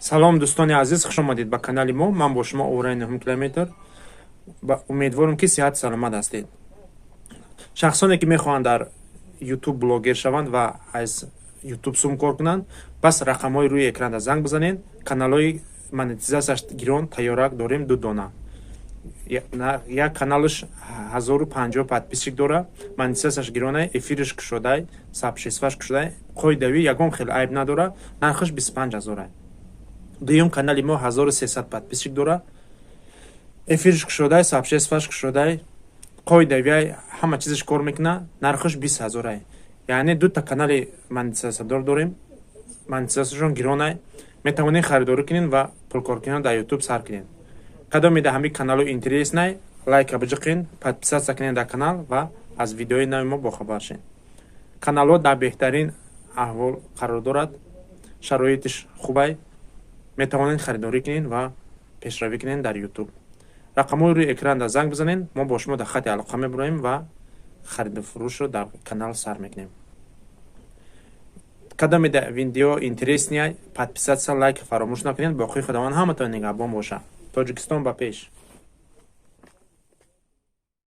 салом дӯстони азиз, хуш омадед ба канали мо. Ман бо шумо Орайни Ҳумкилометр. Умедворам ки сеҳат саломат ҳастед. Шахсоне ки мехоҳанд дар YouTube блогер шаванд ва аз YouTube сум кор кунанд, бас рақамҳои рӯи экранда занг бизанед. Каналҳои монетизасияш гирон тайёрак дорем 2 дона. Як каналш 1050 подписчик дора, монетизасияш гиронай, эфирш кушодай, сабшисваш кушодай, қоидави ягон хел айб надора, нархш 25000 ай. Дуюм канали мо 1300 подписчик дора, эфирш кушодай, сабшисваш кушодай, қоидави ҳама чизаш кор мекуна, нархш 20000 ай. Яъне 2 та канали монетизасиядор дорем, монетизасияшон гиронай, метавонед харидорӣ кунед ва пулкоркунӣ дар YouTube сар кунед. Кадомеда ҳами каналу интереснай, лайка биҷиқин, подписатсия кунед дар канал ва аз видеои нави мо бохабар шед. Каналҳо дар беҳтарин аҳвол қарор дорад, шароитиш хубай, метавонед харидорӣ кунед ва пешравӣ кунед дар YouTube. Рақамҳои рӯи экран занг бизанед, мо бо шумо дар хати алоқа мебуроем ва хариду фурӯшро дар канал сар мекунем. Кадомеда видео интереснай, подписатсия, лайк фаромӯш накунед. Боқии худованд ҳаматон нигаҳбон бошад. Тоҷикистон ба пеш.